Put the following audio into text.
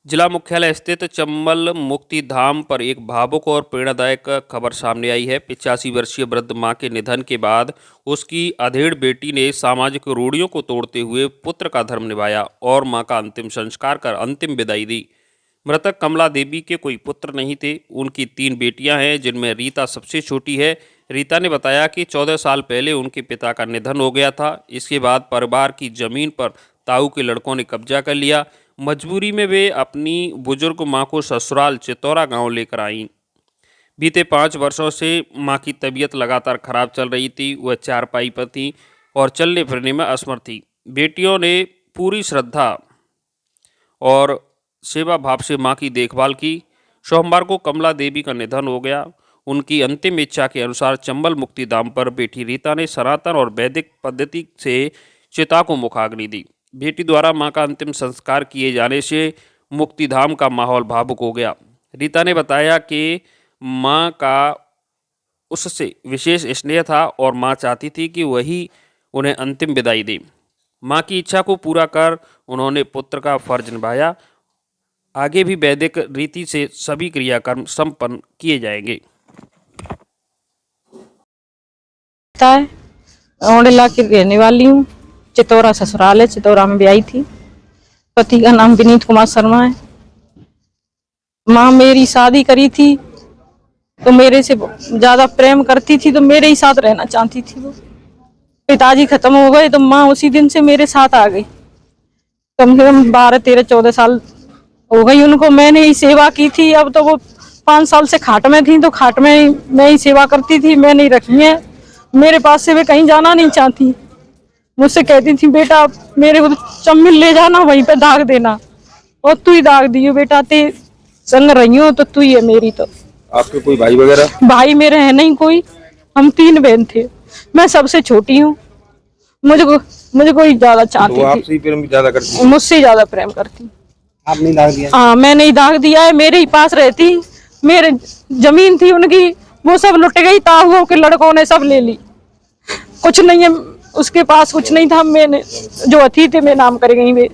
जिला मुख्यालय स्थित चंबल मुक्ति धाम पर एक भावुक और प्रेरणादायक खबर सामने आई है। 85 वर्षीय वृद्ध मां के निधन के बाद उसकी अधेड़ बेटी ने सामाजिक रूढ़ियों को तोड़ते हुए पुत्र का धर्म निभाया और मां का अंतिम संस्कार कर अंतिम विदाई दी। मृतक कमला देवी के कोई पुत्र नहीं थे। उनकी 3 बेटियां हैं, जिनमें रीता सबसे छोटी है। रीता ने बताया कि 14 साल पहले उनके पिता का निधन हो गया था। इसके बाद परिवार की जमीन पर ताऊ के लड़कों ने कब्जा कर लिया। मजबूरी में वे अपनी बुजुर्ग मां को ससुराल चितौरा गांव लेकर आईं। बीते 5 वर्षों से मां की तबीयत लगातार खराब चल रही थी। वह चारपाई पर थी और चलने फिरने में असमर्थ थी। बेटियों ने पूरी श्रद्धा और सेवा भाव से मां की देखभाल की। सोमवार को कमला देवी का निधन हो गया। उनकी अंतिम इच्छा के अनुसार चंबल मुक्ति धाम पर बेटी रीता ने सनातन और वैदिक पद्धति से चिता को मुखाग्नि दी। बेटी द्वारा मां का अंतिम संस्कार किए जाने से मुक्तिधाम का माहौल भावुक हो गया। रीता ने बताया कि मां का उससे विशेष स्नेह था और मां चाहती थी कि वही उन्हें अंतिम विदाई दे। मां की इच्छा को पूरा कर उन्होंने पुत्र का फर्ज निभाया। आगे भी वैदिक रीति से सभी क्रियाकर्म संपन्न किए जाएंगे। औंडेला की रहने वाली हूँ। चितौरा ससुराल है, चितौरा में ब्याही थी। पति का नाम विनीत कुमार शर्मा है। माँ मेरी शादी करी थी तो मेरे से ज्यादा प्रेम करती थी, तो मेरे ही साथ रहना चाहती थी वो। पिताजी खत्म हो गए तो माँ उसी दिन से मेरे साथ आ गई। कम से कम 12, 13, 14 साल हो गई उनको मैंने ही सेवा की थी। अब तो वो 5 साल से खाट में थी, तो खाट में मैं ही सेवा करती थी। मैंने ही रखी है। मेरे पास से वे कहीं जाना नहीं चाहती। मुझसे कहती थी बेटा मेरे को चम्मिल ले जाना, वहीं पे दाग देना, और तू ही दाग दियो बेटा, ते संग रही हो तो तू ही है मेरी। तो आपके कोई भाई वगैरह? भाई मेरे है नहीं कोई। हम 3 बहन थे, मैं सबसे छोटी हूँ। मुझे कोई ज्यादा चाहती तो थी। आपसे ही प्रेम ज्यादा करती? मुझसे ज्यादा प्रेम करती। आपने दाग दिया? हाँ मैंने ही दाग दिया है। मेरे ही पास रहती। मेरे जमीन थी उनकी, वो सब लुट गई। ताऊओं के लड़कों ने सब ले ली। कुछ नहीं है उसके पास, कुछ नहीं था। मैंने जो अथी थे मैं नाम कर गई वे।